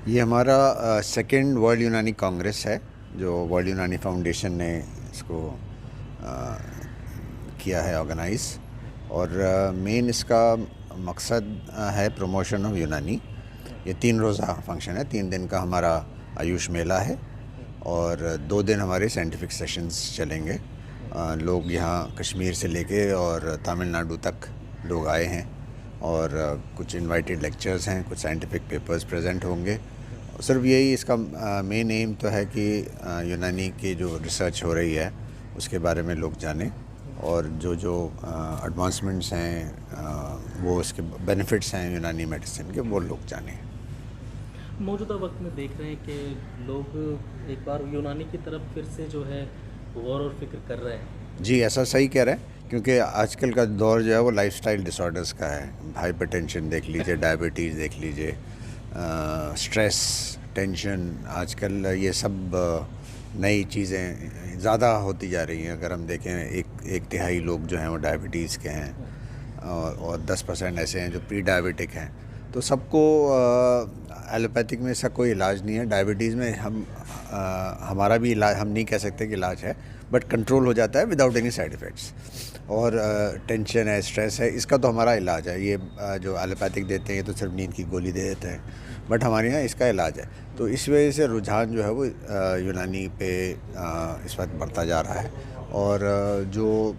ये हमारा second world यूनानी कांग्रेस है जो वर्ल्ड यूनानी फाउंडेशन ने इसको किया है ऑर्गेनाइज़। और मेन इसका मकसद है प्रमोशन ऑफ यूनानी। ये 3 रोज़ा फंक्शन है, 3 दिन का हमारा आयुष मेला है और 2 दिन हमारे साइंटिफिक सेशंस चलेंगे। लोग यहाँ कश्मीर से लेके और तमिलनाडु तक लोग आए हैं और कुछ इनवाइटेड लेक्चर्स हैं, कुछ साइंटिफिक पेपर्स प्रेजेंट होंगे। सिर्फ यही इसका मेन एम तो है कि यूनानी की जो रिसर्च हो रही है उसके बारे में लोग जानें और जो जो एडवांसमेंट्स हैं वो उसके बेनिफिट्स हैं यूनानी मेडिसिन के, वो लोग जानें। मौजूदा वक्त में देख रहे हैं कि लोग एक बार यूनानी की तरफ फिर से जो है गौर और फिक्र कर रहे हैं। जी, ऐसा सही कह रहे हैं, क्योंकि आजकल का दौर जो है वो लाइफस्टाइल डिसऑर्डर्स का है। हाइपरटेंशन देख लीजिए, डायबिटीज़ देख लीजिए, स्ट्रेस, टेंशन, आजकल ये सब नई चीज़ें ज़्यादा होती जा रही हैं। अगर हम देखें, एक तिहाई लोग जो हैं वो डायबिटीज़ के हैं और 10% ऐसे हैं जो प्री डायबिटिक हैं। तो सबको एलोपैथिक में इसका कोई इलाज नहीं है। डायबिटीज़ में हमारा भी इलाज हम नहीं कह सकते कि इलाज है, बट कंट्रोल हो जाता है विदाउट एनी साइड इफ़ेक्ट्स। और टेंशन है, स्ट्रेस है, इसका तो हमारा इलाज है। ये जो एलोपैथिक देते हैं ये तो सिर्फ नींद की गोली दे देते हैं, बट हमारे यहाँ इसका इलाज है। तो इस वजह से रुझान जो है वो यूनानी पे इस वक्त बढ़ता जा रहा है। और जो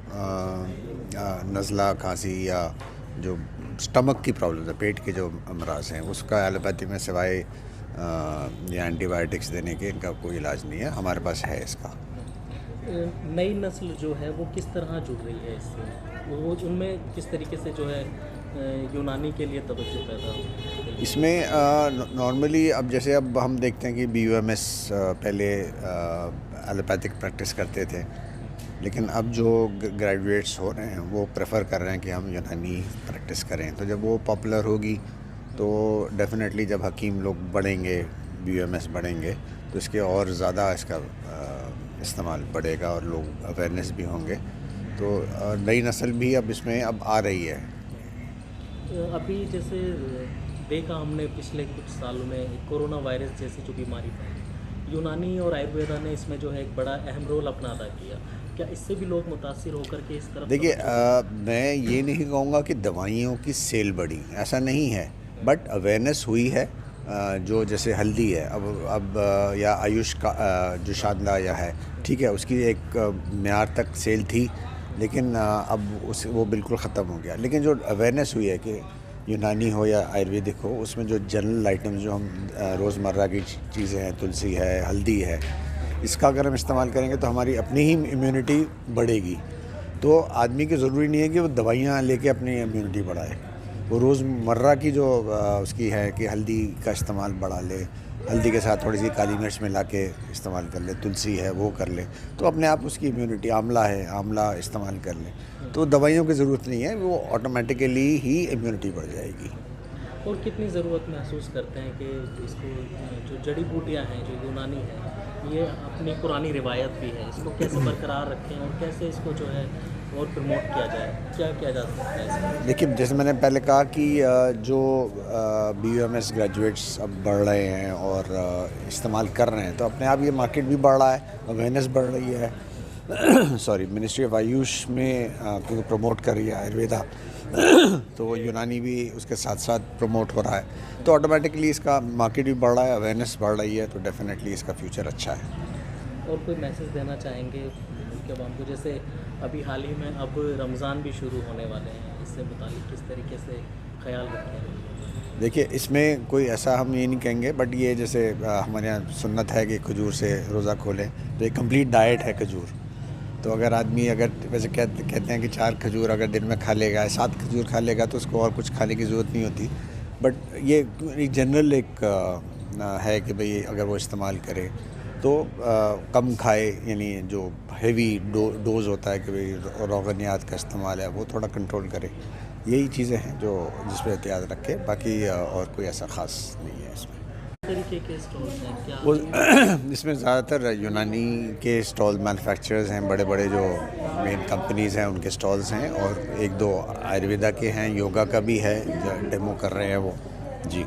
नज़ला, खांसी या जो स्टमक की प्रॉब्लम है, पेट के जो अमराज हैं, उसका एलोपैथी में सिवाय ये एंटीबायोटिक्स देने के इनका कोई इलाज नहीं है। हमारे पास है इसका। नई नस्ल जो है वो किस तरह जुड़ रही है इससे, वो उनमें किस तरीके से जो है यूनानी के लिए तवज्जो पैदा हो? इसमें नॉर्मली अब जैसे अब हम देखते हैं कि BUMS पहले एलोपैथिक प्रैक्टिस करते थे, लेकिन अब जो ग्रेजुएट्स हो रहे हैं वो प्रेफर कर रहे हैं कि हम यूनानी प्रैक्टिस करें। तो जब वो पॉपुलर होगी तो डेफिनेटली जब हकीम लोग बढ़ेंगे, BUMS बढ़ेंगे, तो इसके और ज़्यादा इसका इस्तेमाल बढ़ेगा और लोग अवेयरनेस भी होंगे। तो नई नस्ल भी अब इसमें अब आ रही है। अभी जैसे देखा हमने पिछले कुछ सालों में कोरोना वायरस जैसी जो बीमारी फैली, यूनानी और आयुर्वेदा ने इसमें जो है एक बड़ा अहम रोल अपना अदा किया। क्या इससे भी लोग मुतासिर होकर के इस तरफ? देखिए, मैं ये नहीं कहूँगा कि दवाइयों की सेल बढ़ी, ऐसा नहीं है, बट अवेयरनेस हुई है। जो जैसे हल्दी है, अब या आयुष का जो शादला या है, ठीक है, उसकी एक म्यार तक सेल थी, लेकिन अब वो बिल्कुल ख़त्म हो गया। लेकिन जो अवेयरनेस हुई है कि यूनानी हो या आयुर्वेदिक हो, उसमें जो जनरल आइटम्स जो हम रोज़मर्रा की चीज़ें हैं, तुलसी है, हल्दी है, इसका अगर हम इस्तेमाल करेंगे तो हमारी अपनी ही इम्यूनिटी बढ़ेगी। तो आदमी की ज़रूरी नहीं है कि वो दवाइयाँ लेके अपनी इम्यूनिटी बढ़ाए। वो रोज़मर्रा की जो उसकी है कि हल्दी का इस्तेमाल बढ़ा ले, हल्दी के साथ थोड़ी सी काली मिर्च मिला के इस्तेमाल कर ले, तुलसी है वो कर ले, तो अपने आप उसकी इम्यूनिटी, आंवला है, आंवला इस्तेमाल कर ले, तो दवाइयों की ज़रूरत नहीं है, वो ऑटोमेटिकली ही इम्यूनिटी बढ़ जाएगी। और कितनी ज़रूरत महसूस करते हैं कि इसको जो जड़ी बूटियाँ हैं, जो यूनानी है, ये अपनी पुरानी रिवायत भी है, इसको कैसे बरकरार रखें और कैसे इसको जो है और प्रमोट किया जाए, क्या किया जा सकता है इसमें? देखिए, जैसे मैंने पहले कहा कि जो BUMS ग्रेजुएट्स अब बढ़ रहे हैं और इस्तेमाल कर रहे हैं, तो अपने आप ये मार्केट भी बढ़ रहा है, अवेयरनेस बढ़ रही है। सॉरी, मिनिस्ट्री ऑफ आयुष में क्योंकि प्रमोट कर रही है आयुर्वेदा, तो यूनानी भी उसके साथ साथ प्रमोट हो रहा है, तो ऑटोमेटिकली इसका मार्केट भी बढ़ रहा है, अवेयरनेस बढ़ रही है, तो डेफिनेटली इसका फ्यूचर अच्छा है। और कोई मैसेज देना चाहेंगे मुल्क अवाम को? जैसे अभी हाल ही में अब रमज़ान भी शुरू होने वाले हैं, इससे मुतालिक किस तरीके से ख्याल रखें? देखिए, इसमें कोई ऐसा हम ये नहीं कहेंगे, बट ये जैसे हमारे यहाँ सुन्नत है कि खजूर से रोज़ा खोलें, तो एक कंप्लीट डाइट है खजूर। तो अगर आदमी अगर वैसे कहते हैं कि 4 खजूर अगर दिन में खा लेगा, 7 खजूर खा लेगा, तो उसको और कुछ खाने की ज़रूरत नहीं होती। बट ये जनरल एक है कि भाई अगर वो इस्तेमाल करे तो कम खाए, यानी जो हेवी डोज होता है कि भाई रोगनियात का इस्तेमाल है वो थोड़ा कंट्रोल करे। यही चीज़ें हैं जो जिस पर एहतियात रखे, बाकी और कोई ऐसा ख़ास नहीं है इसमें। तरीके के स्टॉल्स हैं क्या? वो इसमें ज़्यादातर यूनानी के स्टॉल मैन्युफैक्चरर्स हैं, बड़े बड़े जो मेन कंपनीज़ हैं उनके स्टॉल्स हैं, और 1-2 आयुर्वेदा के हैं, योगा का भी है, जो डेमो कर रहे हैं वो। जी।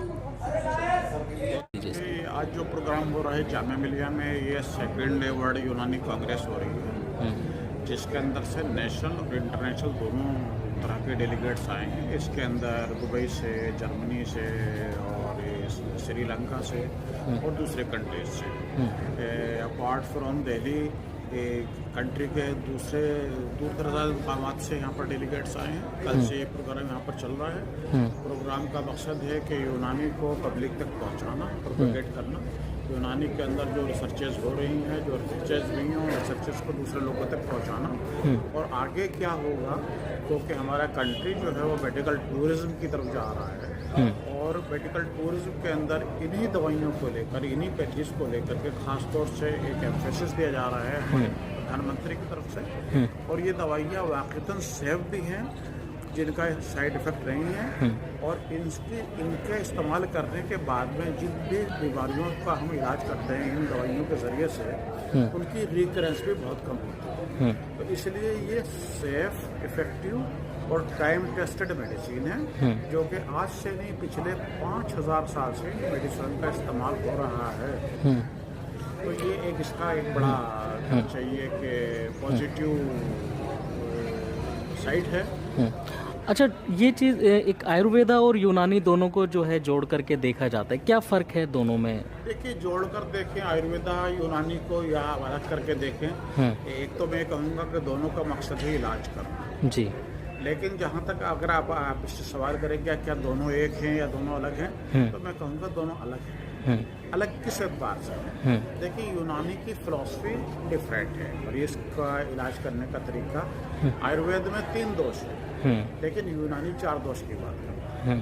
आज जो प्रोग्राम हो रहा है जामिया मिलिया में, ये सेकंड वर्ल्ड यूनानी कांग्रेस हो रही है, जिसके अंदर से नेशनल और इंटरनेशनल दोनों तरह के डेलीगेट्स आए हैं। इसके अंदर दुबई से, जर्मनी से और श्रीलंका से और दूसरे कंट्रीज से। अपार्ट फ्रॉम दिल्ली कंट्री के दूसरे दूर दराज मकाम से यहाँ पर डेलीगेट्स आए हैं। कल से ये प्रोग्राम यहाँ पर चल रहा है। प्रोग्राम का मकसद है कि यूनानी को पब्लिक तक पहुँचाना, प्रोपेगेट करना। यूनानी के अंदर जो रिसर्चेज हो रही हैं, जो रिसर्चेज हुई हैं, रिसर्चेज को दूसरे लोगों तक पहुँचाना। और आगे क्या होगा, क्योंकि हमारा कंट्री जो है वो मेडिकल टूरिज्म की तरफ जा रहा है, और मेडिकल टूरिज्म के अंदर इन्हीं दवाइयों को लेकर, इन्हीं पैथीज को लेकर के खास तौर से एक एम्फेसिस दिया जा रहा है हमारे प्रधानमंत्री की तरफ से। और ये दवाइयाँ वाक़ईतन सेफ भी हैं, जिनका साइड इफ़ेक्ट नहीं है, और इनके इस्तेमाल करने के बाद में जिन भी बीमारियों का हम इलाज करते हैं इन दवाइयों के ज़रिए से, उनकी रिकरेंस भी बहुत कम होती है। तो इसलिए ये सेफ, इफ़ेक्टिव और टाइम टेस्टेड मेडिसिन है, जो कि आज से नहीं पिछले 5000 साल से मेडिसिन का इस्तेमाल हो रहा है। तो ये एक इसका एक बड़ा चाहिए कि पॉजिटिव साइड है। अच्छा, ये चीज़ एक आयुर्वेदा और यूनानी दोनों को जो है जोड़ करके देखा जाता है, क्या फ़र्क है दोनों में? देखिए, जोड़ कर देखें आयुर्वेदा यूनानी को या अलग करके देखें, एक तो मैं कहूँगा कि दोनों का मकसद है इलाज करना जी। लेकिन जहाँ तक अगर आप इससे सवाल करेंगे क्या दोनों एक हैं या दोनों अलग हैं, तो मैं कहूँगा दोनों अलग हैं। अलग किस एतबार से? देखिए, यूनानी की फिलॉसफी डिफरेंट है, मरीज का इलाज करने का तरीका। आयुर्वेद में 3 दोष है, लेकिन यूनानी 4 दोष की बात करता है।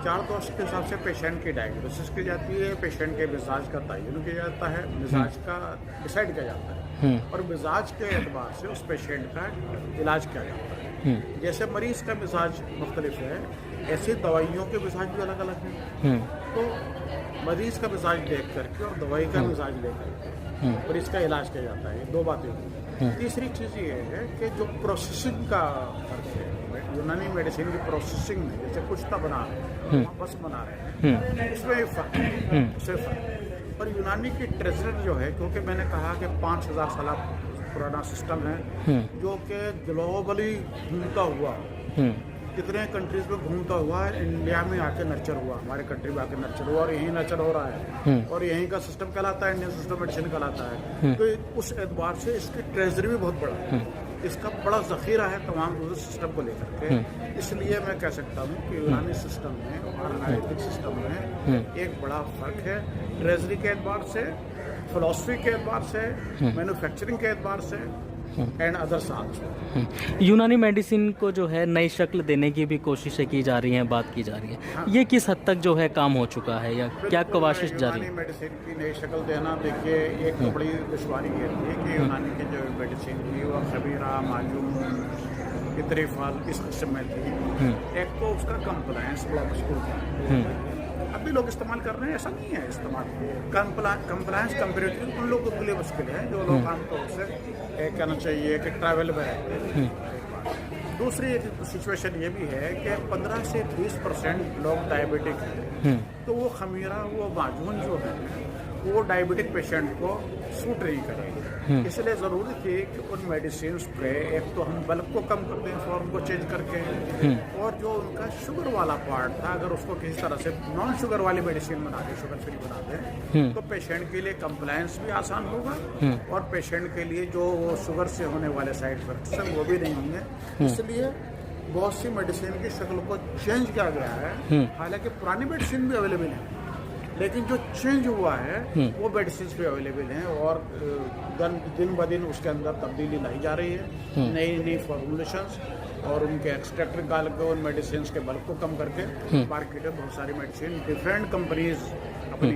4 दोष के हिसाब से पेशेंट की डायग्नोसिस की जाती है, पेशेंट के मिजाज का तयन किया जाता है, मिजाज का डिसाइड किया जाता है, और मिजाज के एतबार से उस पेशेंट का इलाज किया जाता है। जैसे मरीज का मिजाज मुख्तलिफ है, ऐसे दवाइयों के मिजाज भी अलग अलग हैं। तो मरीज का मिजाज देख करके और दवाई का मिजाज लेकर मरीज का इलाज किया जाता है। 2 बातें हुई। तीसरी चीज़ ये है कि जो प्रोसेसिंग का फर्क है, यूनानी मेडिसिन की प्रोसेसिंग में, जैसे कुश्ता बना रहे हैं, बस बना रहे हैं, उसमें फर्क है, उससे फर्क है। और यूनानी की ट्रेजर जो है, क्योंकि मैंने कहा कि 5000 साल पुराना सिस्टम है, जो कि ग्लोबली घूमता हुआ, कितने कंट्रीज में घूमता हुआ है, इंडिया में आके नर्चर हुआ, हमारे कंट्री में आके नर्चर हुआ, और यहीं नर्चर हो रहा है, और यहीं का सिस्टम कहलाता है, इंडियन सिस्टम मेडिसिन कहलाता है। तो उस एतबार से इसकी ट्रेजरी भी बहुत बड़ा है, इसका बड़ा ज़ख़ीरा है तमाम दूसरे सिस्टम को लेकर के। इसलिए मैं कह सकता हूँ कि यूनानी सिस्टम में और आयुर्वेदिक सिस्टम में एक बड़ा फ़र्क है, ट्रेजरी के एतबार से, फिलॉसफी के एतबार से, मैन्युफैक्चरिंग के एतबार से एंड अदर्स आल्सो। यूनानी मेडिसिन को जो है नई शक्ल देने की भी कोशिशें की जा रही हैं, बात की जा रही है। ये किस हद तक जो है काम हो चुका है, या क्या कोशिश जारी है? यूनानी मेडिसिन की नई शक्ल देना, देखिए, एक तो बड़ी दुश्वारी ये थी कि यूनानी की जो मेडिसिन थी वो खबीरा, मालूम, इतरीफाल इस किस्म में थी। एक तो उसका कंप्लायंस बड़ा मुश्किल था, अभी लोग इस्तेमाल कर रहे हैं, ऐसा नहीं है इस्तेमाल। कंप्लायंस कंपेरेटिव उन लोगों के लिए मुश्किल है जो लोग आमतौर से कहना चाहिए कि ट्रैवल में रहते हैं। दूसरी एक सिचुएशन ये भी है कि 15 से 20% लोग डायबिटिक हैं, तो वो खमीरा, वो माजून जो है, वो डायबिटिक पेशेंट को सूट नहीं करेगी। इसलिए ज़रूरी थी कि उन मेडिसिन पे एक तो हम बल्ब को कम कर दें, फॉर्म को चेंज करके, और जो उनका शुगर वाला पार्ट था, अगर उसको किसी तरह से नॉन शुगर वाली मेडिसिन बना दें, शुगर फ्री बना दें, तो पेशेंट के लिए कंप्लायंस भी आसान होगा, और पेशेंट के लिए जो शुगर से होने वाले साइड इफेक्ट्स हैं वो भी नहीं होंगे। इसलिए बहुत सी मेडिसिन की शक्ल को चेंज किया गया है। हालांकि पुरानी मेडिसिन भी अवेलेबल है, लेकिन जो चेंज हुआ है वो मेडिसिन भी अवेलेबल हैं, और दिन ब दिन उसके अंदर तब्दीली लाई जा रही है, नई फॉर्मुलेशंस, और उनके एक्सट्रैक्ट निकाल के उन मेडिसिन के बल्क को कम करके मार्केट में बहुत सारी मेडिसिन डिफरेंट कंपनीज अपनी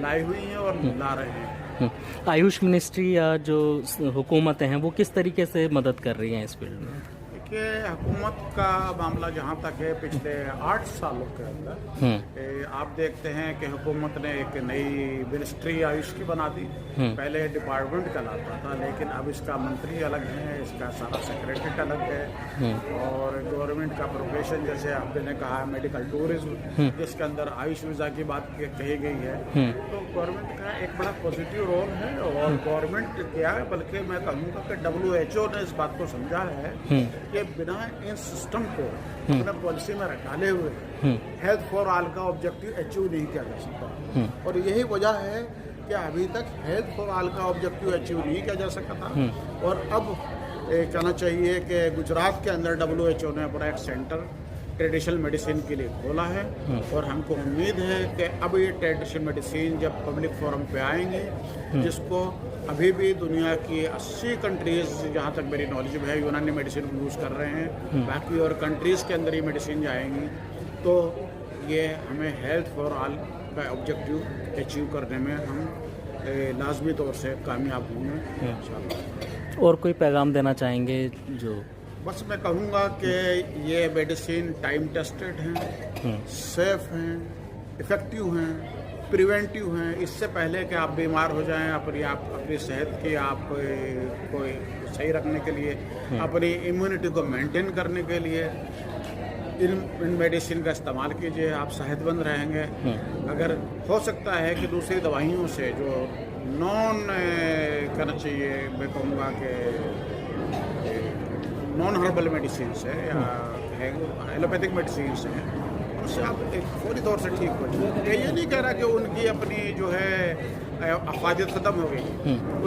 लाई हुई हैं और ला रहे हैं। आयुष मिनिस्ट्री या जो हुकूमतें हैं वो किस तरीके से मदद कर रही हैं इस फील्ड में? देखिए, हुकूमत का मामला जहाँ तक है, पिछले 8 सालों के अंदर आप देखते हैं कि हुकूमत ने एक नई मिनिस्ट्री आयुष की बना दी। पहले डिपार्टमेंट कहलाता था, लेकिन अब इसका मंत्री अलग है, इसका सारा सेक्रेटरीट अलग है। और गवर्नमेंट का प्रोफेशन, जैसे आपने कहा, मेडिकल टूरिज्म, जिसके अंदर आयुष वीज़ा की बात कही गई है, तो गवर्नमेंट का एक बड़ा पॉजिटिव रोल है। और गवर्नमेंट क्या है, बल्कि मैं कहूँगा कि WHO ने इस बात को समझा है कि बिना इन सिस्टम को अपने पॉलिसी में डाले हुए हेल्थ फॉर ऑल का ऑब्जेक्टिव अचीव नहीं किया जा सकता। और यही वजह है कि अभी तक हेल्थ फॉर ऑल का ऑब्जेक्टिव अचीव नहीं किया जा सका था। और अब कहना चाहिए कि गुजरात के अंदर WHO ने अपना एक सेंटर ट्रेडिशनल मेडिसिन के लिए खोला है। और हमको उम्मीद है कि अब ये ट्रेडिशनल मेडिसिन जब पब्लिक फोरम पे आएंगे, जिसको अभी भी दुनिया की 80 कंट्रीज़, जहाँ तक मेरी नॉलेज है, यूनानी मेडिसिन यूज़ कर रहे हैं, बाकी और कंट्रीज़ के अंदर ये मेडिसिन जाएंगी, तो ये हमें हेल्थ फॉर ऑल का ऑब्जेक्टिव अचीव करने में हम लाजमी तौर से कामयाब होंगे इंशाल्लाह। और कोई पैगाम देना चाहेंगे? जो बस मैं कहूँगा कि ये मेडिसिन टाइम टेस्टेड हैं, सेफ हैं, इफ़ेक्टिव हैं, प्रिवेंटिव हैं। इससे पहले कि आप बीमार हो जाएं, अपनी सेहत की आप कोई सही रखने के लिए, अपनी इम्यूनिटी को मेंटेन करने के लिए इन मेडिसिन का इस्तेमाल कीजिए। आप सेहतमंद रहेंगे। अगर हो सकता है कि दूसरी दवाइयों से जो नॉन करना चाहिए, मैं कहूँगा कि नॉन हर्बल मेडिसिन है या एलोपैथिक मेडिसिन है, उससे आप फौरी तौर से ठीक हो जाए। ये नहीं कह रहा कि उनकी अपनी जो है अफादियत ख़त्म हो गई,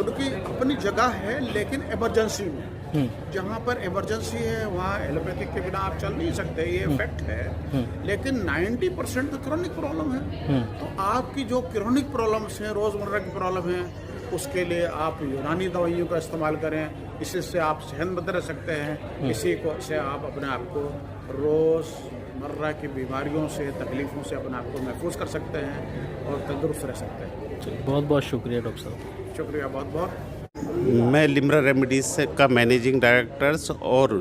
उनकी अपनी जगह है, लेकिन इमरजेंसी में, जहाँ पर इमरजेंसी है वहाँ एलोपैथिक के बिना आप चल नहीं सकते, ये फैक्ट है। लेकिन 90% तो क्रॉनिक प्रॉब्लम है। तो आपकी जो क्रॉनिक प्रॉब्लम्स हैं, रोज़मर्रा की प्रॉब्लम है, उसके लिए आप यूनानी दवाइयों का इस्तेमाल करें। इससे आप सेहतमंद रह सकते हैं। इसी को से आप अपने आप को रोज़मर्रा की बीमारियों से, तकलीफ़ों से अपने आप को महफूज कर सकते हैं और तंदुरुस्त रह सकते हैं। बहुत बहुत शुक्रिया डॉक्टर साहब। शुक्रिया बहुत बहुत। मैं लिम्रा रेमेडीज का मैनेजिंग डायरेक्टर्स और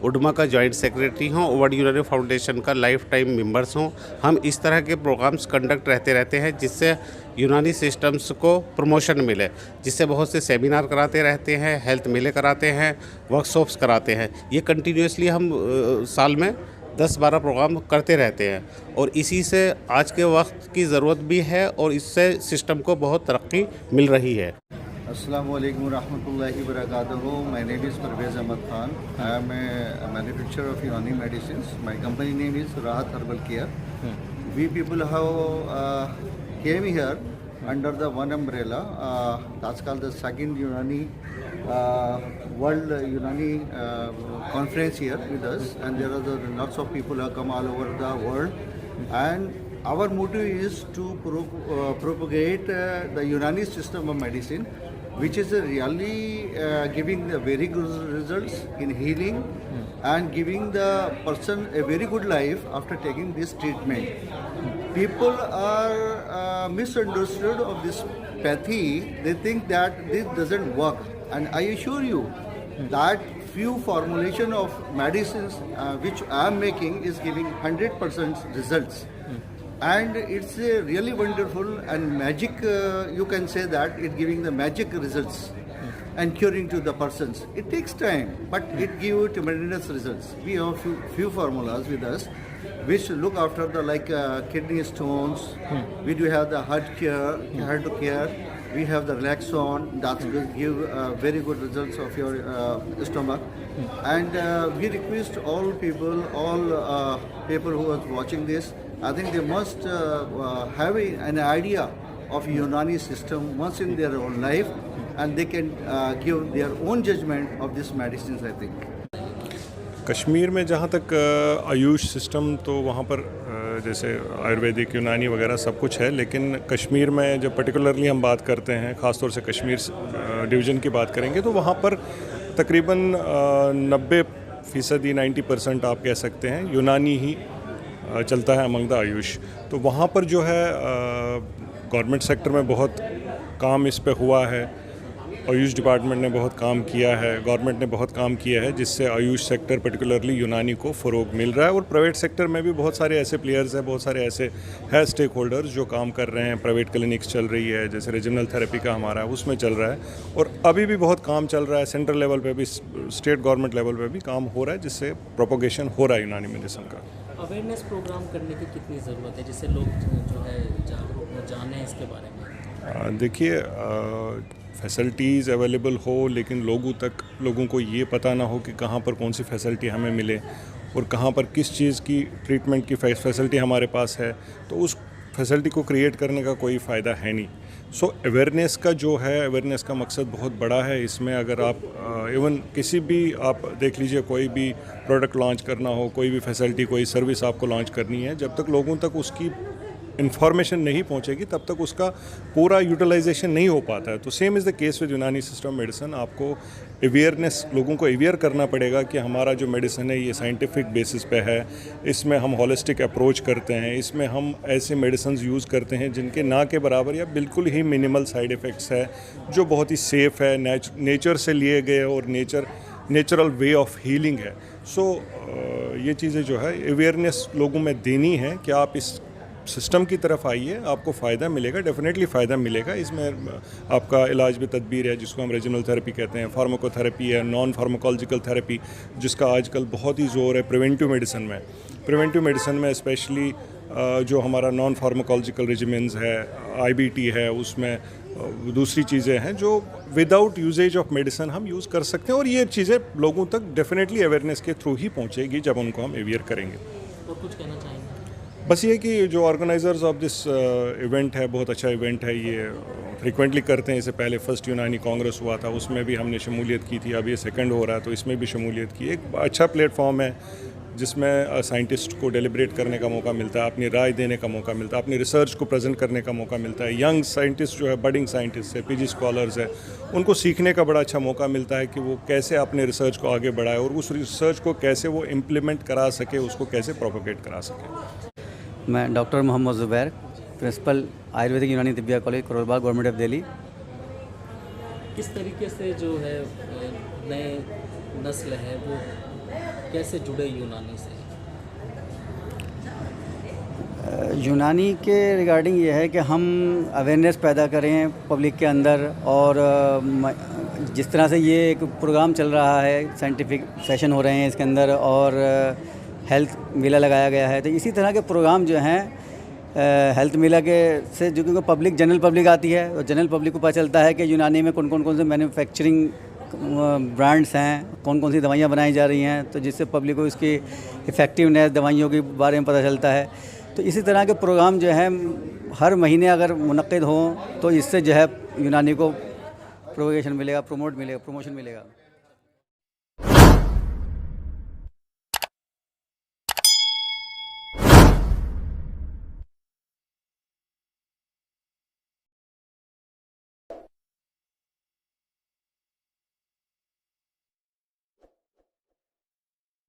उडमा का जॉइंट सेक्रेटरी हूँ। वर्ल्ड यूनानी फाउंडेशन का लाइफ टाइम मेंबर्स हूँ। हम इस तरह के प्रोग्राम्स कंडक्ट रहते हैं जिससे यूनानी सिस्टम्स को प्रमोशन मिले, जिससे बहुत से सेमिनार कराते रहते हैं, हेल्थ मेले कराते हैं, वर्कशॉप्स कराते हैं। ये कंटिन्यूसली हम साल में 10-12 प्रोग्राम करते रहते हैं और इसी से आज के वक्त की ज़रूरत भी है और इससे सिस्टम को बहुत तरक्की मिल रही है। Assalamu alaikum warahmatullahi wabarakatuh. My name is Parvez Ahmad Khan. I am a manufacturer of Unani medicines. My company name is Rahat Herbal Care. We people have came here under the one umbrella. That's called the second Unani World Unani conference here with us, and there are lots of people who come all over the world. And our motto is to propagate the Unani system of medicine, which is really giving the very good results in healing and giving the person a very good life after taking this treatment. People are misunderstood of this pathy. They think that this doesn't work, and I assure you that few formulation of medicines which I am making is giving 100% results. And it's really wonderful and magic, you can say that it's giving the magic results and curing to the persons. It takes time, but it gives tremendous results. We have few formulas with us which look after the kidney stones. We do have the heart care. We have the Relaxon that will give very good results of your stomach. And we request all people who are watching this, I think they must have an idea of Unani system once in their own life, and they can give their own judgment of these medicines, I think. Kashmir में जहाँ तक Ayush system, तो वहाँ पर जैसे आयुर्वेदिक, यूनानी वगैरह सब कुछ है, लेकिन कश्मीर में जब पर्टिकुलरली हम बात करते हैं, ख़ासतौर से कश्मीर डिवीज़न की बात करेंगे, तो वहाँ पर तकरीबन 90% 90% आप कह सकते हैं यूनानी ही चलता है अमंग द आयुष। तो वहाँ पर जो है गवर्नमेंट सेक्टर में बहुत काम इस पे हुआ है आयुष डिपार्टमेंट ने बहुत काम किया है, गवर्नमेंट ने बहुत काम किया है, जिससे आयुष सेक्टर पर्टिकुलरली यूनानी को फ़रोग मिल रहा है। और प्राइवेट सेक्टर में भी बहुत सारे ऐसे प्लेयर्स हैं, बहुत सारे ऐसे है स्टेक होल्डर्स जो काम कर रहे हैं। प्राइवेट क्लिनिक्स चल रही है, जैसे रीजनल थेरेपी का हमारा है, उसमें चल रहा है। और अभी भी बहुत काम चल रहा है, सेंट्रल लेवल पे भी, स्टेट गवर्नमेंट लेवल पे भी काम हो रहा है, जिससे प्रोपोगेशन हो रहा है यूनानी मेडिसिन का। अवेयरनेस प्रोग्राम करने की कितनी ज़रूरत है, जिससे लोग जो है जागरूक हो, जाने इसके बारे में? देखिए, फैसिलिटीज़ अवेलेबल हो, लेकिन लोगों को ये पता ना हो कि कहाँ पर कौन सी फैसिलिटी हमें मिले और कहाँ पर किस चीज़ की ट्रीटमेंट की फैसिलिटी हमारे पास है, तो उस फैसिलिटी को क्रिएट करने का कोई फ़ायदा है नहीं। सो अवेयरनेस का जो है, अवेयरनेस का मकसद बहुत बड़ा है। इसमें अगर आप इवन किसी भी, आप देख लीजिए, कोई भी प्रोडक्ट लॉन्च करना हो, कोई भी फैसिलिटी, कोई सर्विस आपको लॉन्च करनी है, जब तक लोगों तक उसकी इन्फॉर्मेशन नहीं पहुंचेगी तब तक उसका पूरा यूटिलाइजेशन नहीं हो पाता है। तो same is the case with यूनानी सिस्टम मेडिसिन। आपको अवेयरनेस, लोगों को अवेयर करना पड़ेगा कि हमारा जो मेडिसिन है ये साइंटिफिक बेसिस पे है, इसमें हम होलिस्टिक अप्रोच करते हैं, इसमें हम ऐसे मेडिसिन यूज़ करते हैं जिनके ना के बराबर या बिल्कुल ही मिनिमल साइड इफ़ेक्ट्स है, जो बहुत ही सेफ़ है, नेचर से लिए गए और नेचुरल वे ऑफ हीलिंग है। सो ये चीज़ें जो है अवेयरनेस लोगों में देनी है कि आप इस सिस्टम की तरफ आइए, आपको फ़ायदा मिलेगा, डेफिनेटली फ़ायदा मिलेगा। इसमें आपका इलाज भी तदबीर है, जिसको हम रीजनल थेरेपी कहते हैं, फार्माकोथेरेपी है, नॉन फार्माकोलॉजिकल थेरेपी, जिसका आजकल बहुत ही ज़ोर है प्रिवेंटिव मेडिसिन में। प्रिवेंटिव मेडिसिन में स्पेशली जो हमारा नॉन फार्माकोलॉजिकल रेजिमेंट्स है, IBT है, उसमें दूसरी चीज़ें हैं जो विदाउट यूजेज ऑफ मेडिसिन हम यूज़ कर सकते हैं। और ये चीज़ें लोगों तक डेफिनेटली अवेयरनेस के थ्रू ही पहुँचेगी जब उनको हम अवेयर करेंगे। और कुछ कहना चाहेंगे? बस ये कि जो ऑर्गेनाइजर्स ऑफ दिस इवेंट है, बहुत अच्छा इवेंट है, ये फ्रीक्वेंटली करते हैं। इससे पहले फर्स्ट यूनानी कांग्रेस हुआ था, उसमें भी हमने शमूलियत की थी, अब ये सेकंड हो रहा है तो इसमें भी शमूलियत की। एक अच्छा प्लेटफॉर्म है जिसमें साइंटिस्ट को डेलिब्रेट करने का मौका मिलता है, अपनी राय देने का मौका मिलता है, अपनी रिसर्च को प्रेजेंट करने का मौका मिलता है। यंग साइंटिस्ट जो है, बडिंग साइंटिस्ट है, PG स्कॉलर्स है, उनको सीखने का बड़ा अच्छा मौका मिलता है कि वो कैसे अपने रिसर्च को आगे बढ़ाए और उस रिसर्च को कैसे वो इम्प्लीमेंट करा सके, उसको कैसे प्रोपोगेट करा सके। मैं डॉक्टर मोहम्मद ज़ुबैर, प्रिंसिपल आयुर्वेदिक यूनानी Tibbia college, Karol Bagh, government of Delhi. किस तरीके से जो है नए नस्ल है वो कैसे जुड़े यूनानी से? यूनानी के रिगार्डिंग ये है कि हम अवेयरनेस पैदा करें पब्लिक के अंदर, और जिस तरह से ये एक प्रोग्राम चल रहा है, साइंटिफिक सेशन हो रहे हैं इसके अंदर, और हेल्थ मेला लगाया गया है, तो इसी तरह के प्रोग्राम जो हैं हेल्थ मेला के से जो क्योंकि पब्लिक, जनरल पब्लिक आती है, और जनरल पब्लिक को पता चलता है कि यूनानी में कौन से मैन्युफैक्चरिंग ब्रांड्स हैं, कौन सी दवाइयाँ बनाई जा रही हैं, तो जिससे पब्लिक को इसकी इफ़ेक्टिवनेस, दवाइयों के बारे में पता चलता है। तो इसी तरह के प्रोग्राम जो हैं हर महीने अगर मुनक्किद हों तो इससे जो है यूनानी को प्रोपोगेशन मिलेगा, प्रमोशन मिलेगा।